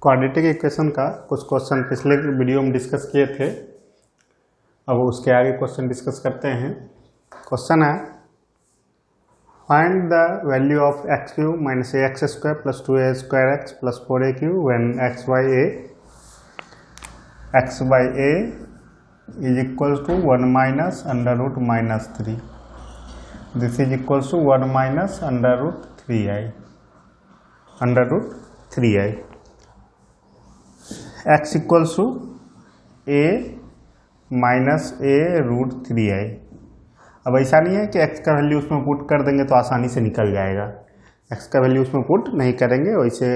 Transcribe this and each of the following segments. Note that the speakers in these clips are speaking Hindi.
क्वाड्रेटिक इक्वेशन का कुछ क्वेश्चन पिछले वीडियो में डिस्कस किए थे। अब उसके आगे क्वेश्चन डिस्कस करते हैं। क्वेश्चन है find the value of x Q minus a x square plus 2a square x plus 4a Q when x by a is equals to 1 minus under root minus 3. This is equals to 1 minus under root 3i. Under root 3i. x equals to a minus a root 3i। अब ऐसा नहीं है कि x का वैल्यू उसमें पुट कर देंगे तो आसानी से निकल जाएगा। x का वैल्यू उसमें पुट नहीं करेंगे। वैसे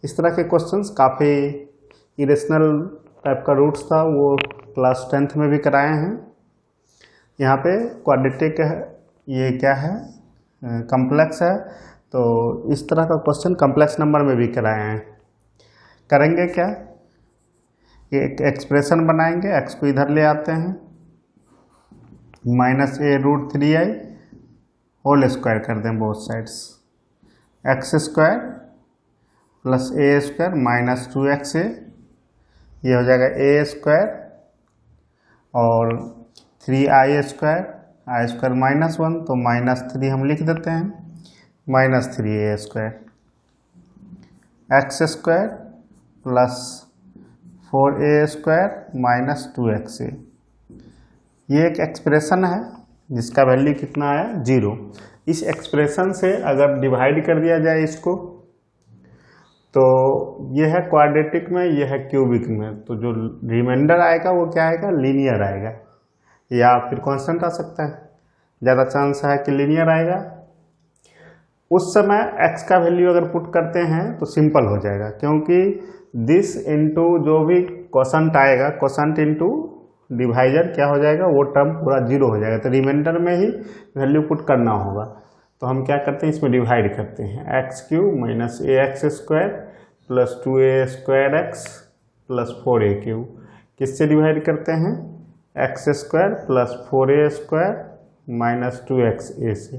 इस तरह के क्वेश्चंस काफ़ी इरेशनल टाइप का रूट्स था, वो क्लास 10th में भी कराए हैं। यहाँ पे क्वाड्रेटिक ये क्या है, कम्प्लेक्स है, तो इस तरह का क्वेश्चन कम्प्लेक्स नंबर में भी कराए हैं। करेंगे क्या, एक एक्सप्रेशन बनाएंगे, x को इधर ले आते हैं, minus a root 3i whole square कर दें both sides, x square plus a square minus 2xa, ये हो जाएगा ए स्क्वायर और 3i स्क्वायर, आई स्क्वायर माइनस 1 तो माइनस 3 हम लिख देते हैं, minus 3a square, x square plus 4a square minus 2xa। ये एक एक्सप्रेशन है जिसका वैल्यू कितना आया, 0। इस एक्सप्रेशन से अगर डिवाइड कर दिया जाए इसको तो ये है क्वाड्रेटिक में, ये है क्यूबिक में, तो जो रिमाइंडर आएगा वो क्या आएगा, लीनियर आएगा या फिर कांस्टेंट आ सकता है। ज़्यादा चांस है कि लीनियर आएगा। उस समय x का वैल्यू अगर पुट करते हैं तो सिंपल हो जाएगा, क्योंकि दिस इंटू जो भी क्वोशंट आएगा, क्वोशंट इंटू डिवाइजर क्या हो जाएगा, वो टर्म पूरा 0 हो जाएगा। तो रिमाइंडर में ही वैल्यू पुट करना होगा। तो हम क्या करते हैं, इसमें डिवाइड करते हैं, x Q minus a x square plus 2a square x plus 4a q. किससे डिवाइड करते हैं, x square plus 4a square minus 2xa से।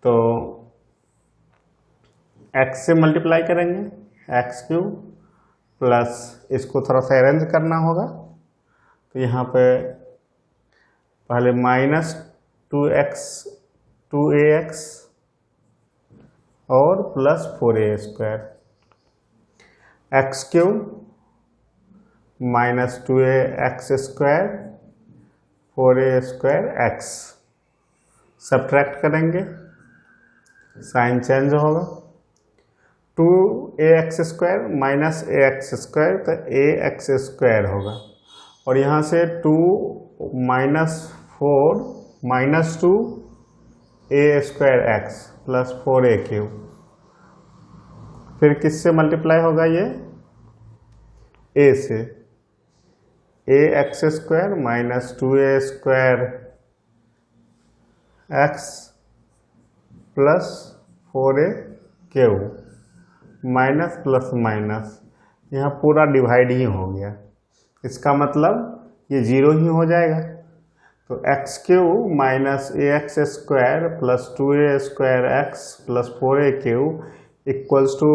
तो x से मल्टीप्लाई करेंगे, एक्स क्यू प्लस इसको थोड़ा सा अरेंज करना होगा, तो यहाँ पे पहले माइनस 2ax और plus 4a square, x Q minus 2ax square 4a square x, subtract करेंगे, साइन चेंज होगा, 2ax square minus ax square तो ax स्क्वायर होगा, और यहाँ से 2 minus 4 minus 2a square x plus 4a Q. फिर किससे मल्टीप्लाई होगा, ये a से, ax square minus 2a square x plus 4a Q, minus plus minus, यहाँ पूरा डिवाइड ही हो गया। इसका मतलब ये 0 ही हो जाएगा। तो x Q minus a x square plus 2a square x plus 4a cube equals to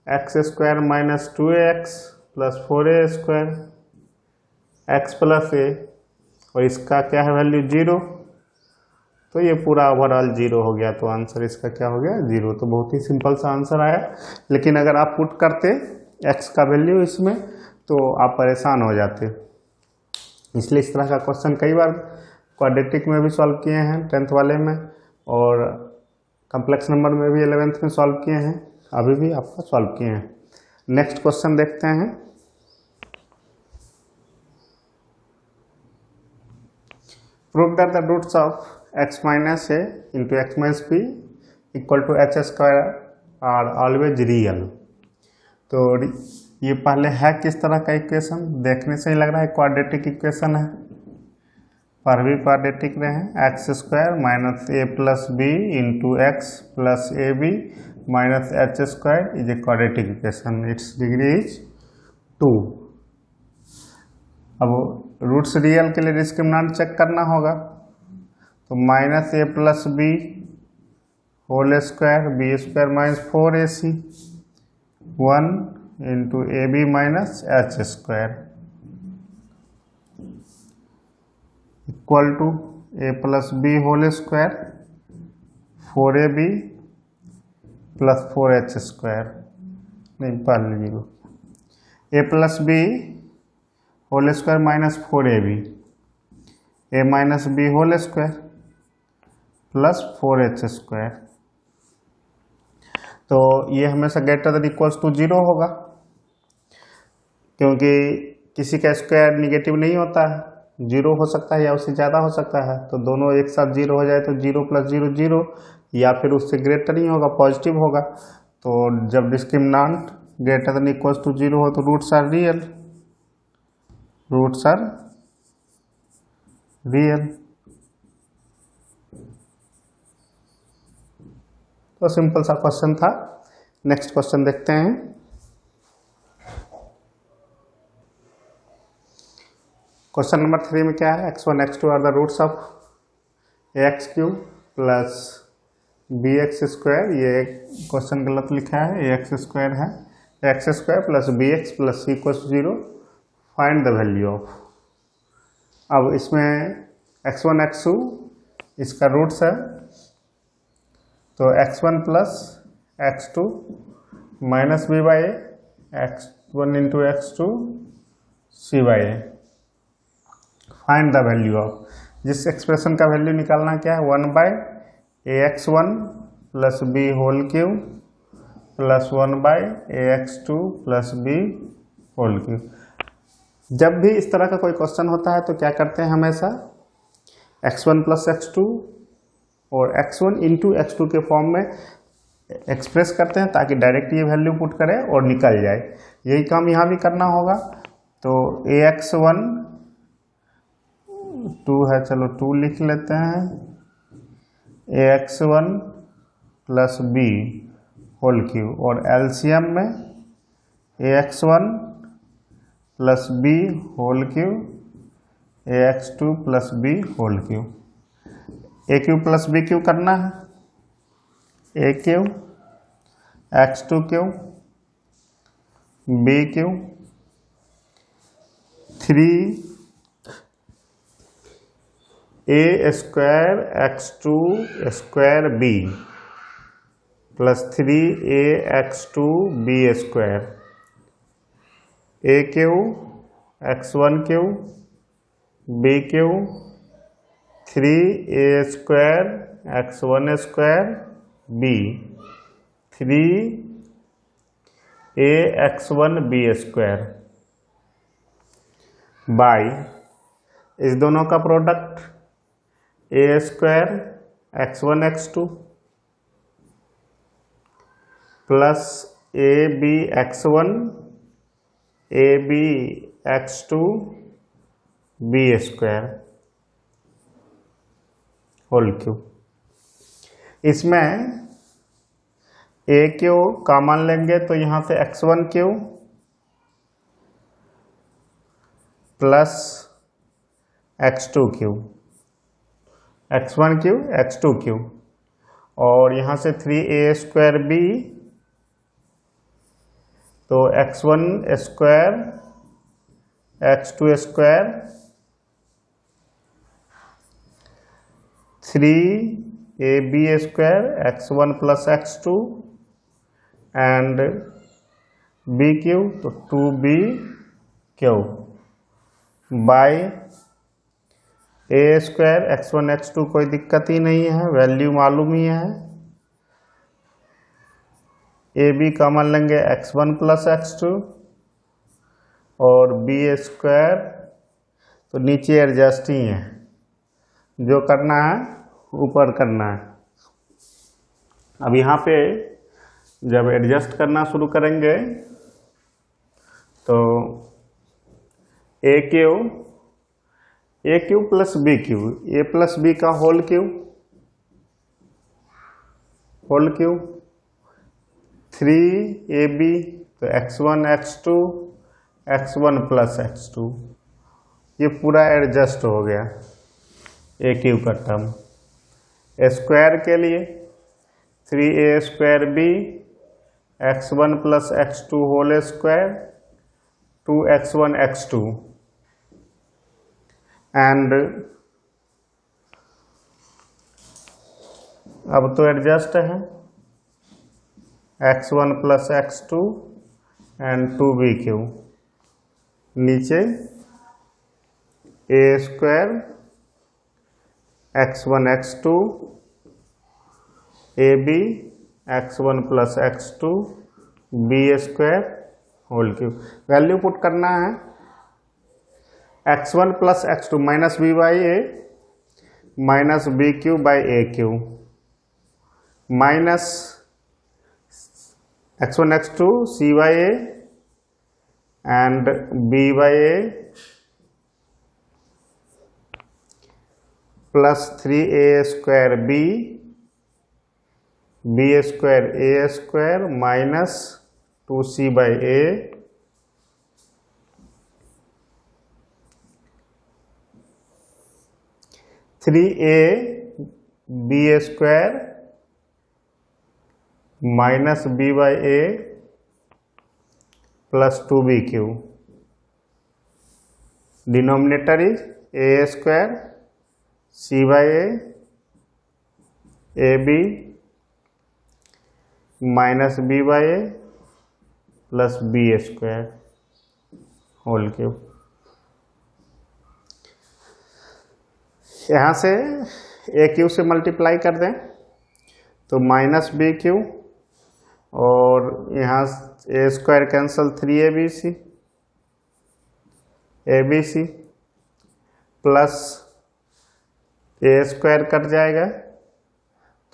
x square minus 2ax plus 4a square x plus a, और इसका क्या है वैल्यू, 0। तो ये पूरा ओवरऑल 0 हो गया। तो आंसर इसका क्या हो गया, 0। तो बहुत ही सिंपल सा आंसर आया। लेकिन अगर आप पुट करते x का वैल्यू इसमें तो आप परेशान हो जाते। इसलिए इस तरह का क्वेश्चन कई बार क्वाड्रेटिक में भी सॉल्व किए हैं 10th वाले में, और कम्प्लेक्स नंबर में भी 11th में सॉल्व किए हैं, अभी भी आपका सॉल्व किए हैं। नेक्स्ट क्वेश्चन देखते हैं। Prove that the roots of x minus a into x minus b equal to H square are always real. तो ये पहले है किस तरह का इक्वेशन, देखने से ही लग रहा है क्वाड्रेटिक इक्वेशन है, पर भी क्वाड्रेटिक रहे हैं। X square minus a plus b into x plus a b minus H square is a quadratic equation, its degree is 2। अब रूट्स रियल के लिए डिस्क्रिमिनेंट चेक करना होगा, तो minus a plus b whole square b square minus 4ac 1 into a b minus H square equal to a plus b whole square 4ab plus 4h square, नहीं पहले zero, a plus b whole square minus 4ab, a minus b whole square plus 4h square. तो ये हमेशा ग्रेटर देन इक्वल्स टू 0 होगा, क्योंकि किसी का स्क्वायर निगेटिव नहीं होता है, 0 हो सकता है या उससे ज़्यादा हो सकता है। तो दोनों एक साथ 0 हो जाए तो 0 प्लस 0 0, या फिर उससे ग्रेटर नहीं होगा, पॉजिटिव होगा। तो जब discriminant greater than equals to 0 हो तो roots are real, roots are real. तो सिंपल सा क्वेश्चन था। नेक्स्ट क्वेश्चन देखते हैं। क्वेश्चन नंबर 3 में क्या है, x1 x2 are the roots of ax³ plus bx²। ये क्वेश्चन गलत लिखा है, ax² है, x² plus bx plus c equal 0, find the value of. अब इसमें x1 x2 इसका रूट्स है, तो x1 plus x2 minus b by a, x1 into x2 c by a। Find the value of, जिस एक्सप्रेशन का वैल्यू निकालना क्या है, 1 by ax1 plus b whole cube plus 1 by ax2 plus b whole cube. जब भी इस तरह का कोई क्वेश्चन होता है तो क्या करते हैं, हमेशा x1 प्लस x2 और x1 इंटू x2 के फॉर्म में एक्सप्रेस करते हैं, ताकि डायरेक्ट ये वैल्यू पुट करें और निकल जाए। यही काम यहाँ भी करना होगा। तो ax1 2 है, चलो 2 लिख लेते हैं, ax1 plus b whole cube, और एलसीएम में ax1 plus b whole cube ax2 plus b whole cube. A cube plus b cube करना है, a cube x2 cube b cube 3 a square x2 square b plus 3a x2 b square, a cube x1 cube b cube 3a square x1 square b 3a x1 b square by इस दोनों का product a square x1 x2 plus a b x1 a b x2 b square whole cube. इसमें a क्यूब कॉमन लेंगे तो यहाँ से x1 cube plus x2 cube, x1 cube x2 क्यूब, और यहाँ से 3a स्क्वायर b, तो x1 square x2 square 3ab square x1 plus x2 and b cube, तो 2b cube by a square x1 x2 कोई दिक्कत ही नहीं है, वैल्यू मालूम ही है। ए बी कॉमन लेंगे x1 प्लस x2 और b स्क्वायर, तो नीचे एडजस्ट ही है, जो करना है ऊपर करना है। अब यहाँ पे जब एडजस्ट करना शुरू करेंगे तो ए क्यूब प्लस बी क्यूब, ए प्लस बी का होल क्यूब 3ab, तो x1 x2 x1 plus x2, ये पूरा एडजस्ट हो गया ए क्यूब का टर्म। स्क्वायर के लिए 3a square b x1 plus x2 whole square 2x1 x2 and अब तो एडजस्ट है x1 plus x2 and 2bq नीचे a square x1 x2 ab x1 plus x2 b square whole cube. Value put करना है x1 plus x2 minus b by a minus b q by a q minus x1 x2 c by a and b by a plus 3a square b square a square minus 2c by a three a b square minus b by a plus 2bq denominator is a square c by a b minus b by a plus b square whole cube. यहाँ से ए क्यू से मल्टीप्लाई कर दें तो माइनस बी क्यू और यहाँ a square cancel 3abc abc plus a square cut जाएगा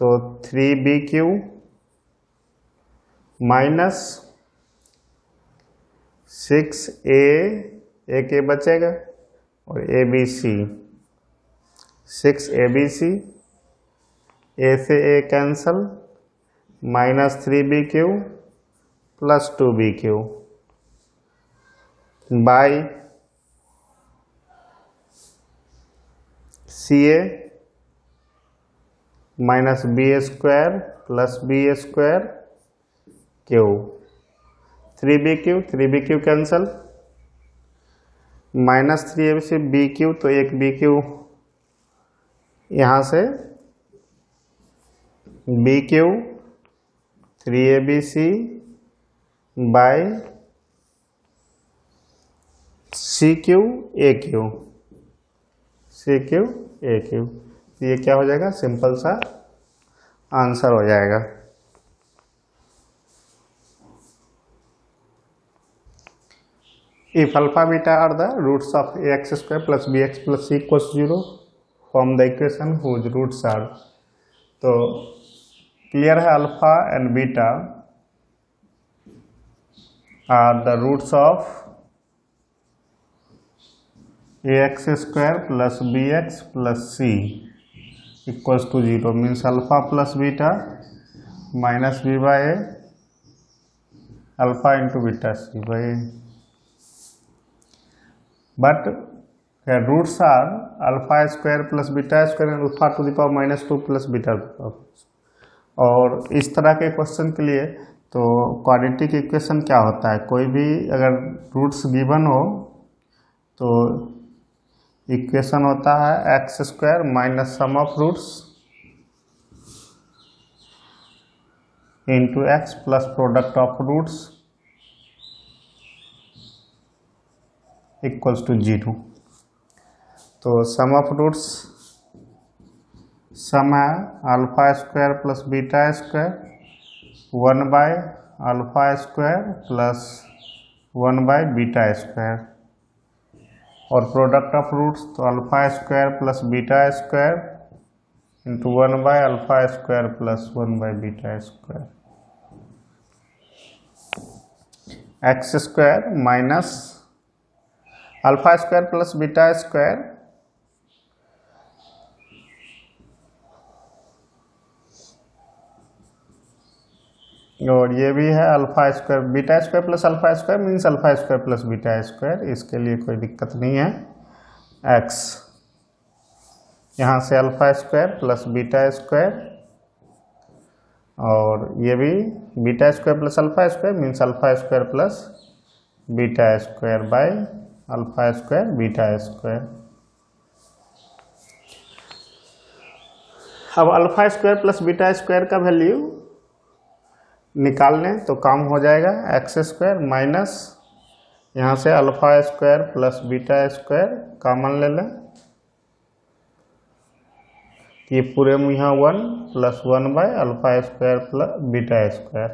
तो 3bq माइनस 6a एक ए बचेगा और abc 6abc ए से a cancel minus 3bq plus 2bq by ca minus b square plus b square q 3bq cancel minus 3abc bq तो एक bq यहाँ से bq 3abc by cq aq ये क्या हो जाएगा सिंपल सा आंसर हो जाएगा। If alpha beta are the roots of ax square plus bx plus c equals 0 form the equation whose roots are, तो क्लियर है alpha and beta are the roots of ax square plus bx plus c equals to 0 means alpha plus beta minus b by a alpha into beta c by a but roots are alpha square plus beta square alpha to the power minus 2 plus beta to the power. और इस तरह के क्वेश्चन के लिए तो क्वाड्रेटिक इक्वेशन क्या होता है, कोई भी अगर रूट्स गिवन हो तो इक्वेशन होता है x square minus sum of roots into x plus product of roots equals to 0। तो सम ऑफ रूट्स सम है alpha square plus beta square 1 by alpha square plus 1 by beta square और प्रोडक्ट ऑफ रूट्स तो alpha square plus beta square into 1 by alpha square plus 1 by beta square x square minus alpha square plus beta square और ये भी है alpha square beta square plus alpha square means alpha square plus beta square, इसके लिए कोई दिक्कत नहीं है। एक्स यहाँ से alpha square plus beta square और ये भी beta square plus alpha square means alpha square plus beta square by alpha square beta square. अब alpha square plus beta square का वैल्यू निकालने तो काम हो जाएगा एक्स स्क्वायर माइनस यहाँ से alpha square plus beta square common ले लें, ये पूरे में यहाँ 1 plus 1 by alpha square plus beta square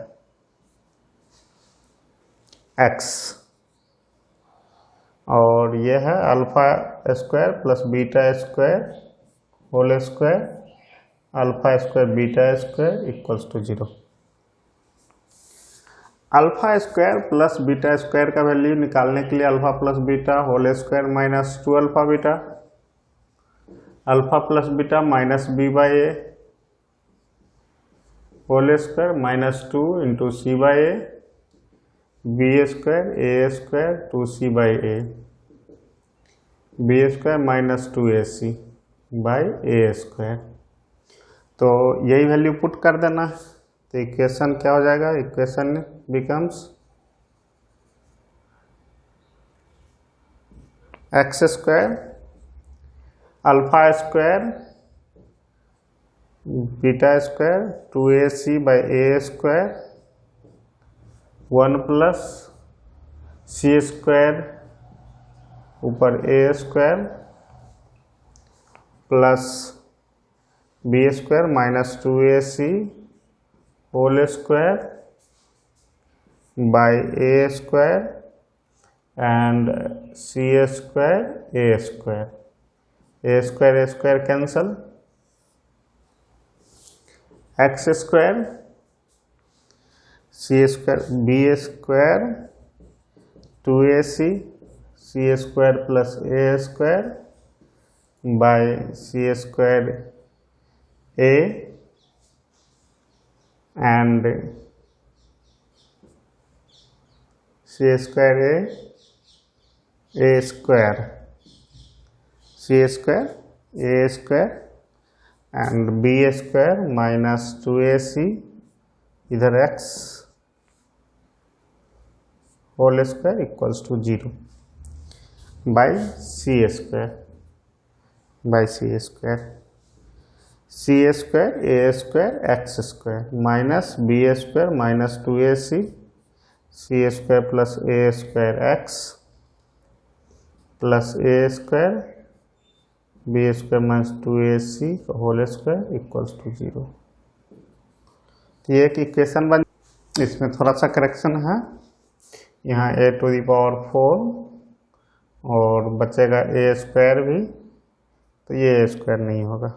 x, और ये है alpha square plus beta square whole square alpha square beta square equals to 0। Alpha square plus beta square का वैल्यू निकालने के लिए alpha plus beta whole square minus 2 alpha beta, alpha plus beta minus b by a whole square minus 2 into c by a b square a square 2c by a b square minus 2ac by a square. तो यही वैल्यू पुट कर देना, तो इक्वेशन क्या हो जाएगा, equation becomes x square alpha square beta square 2ac by a square 1 plus c square ऊपर a square plus b square minus 2ac whole square by a square and c square a square cancel, x square c square b square 2ac c square plus a square by c square a and c square a square c square a square and b square minus 2ac इधर x whole square equals to 0 by c square a square x square minus b square minus 2ac c square plus a square x plus a square b square minus 2ac whole square equals to 0। तो ये एक इक्वेशन बन, इसमें थोड़ा सा करेक्शन है, यहाँ a टू दी पावर 4 और बचेगा ए स्क्वायर भी, तो ये ए स्क्वायर नहीं होगा।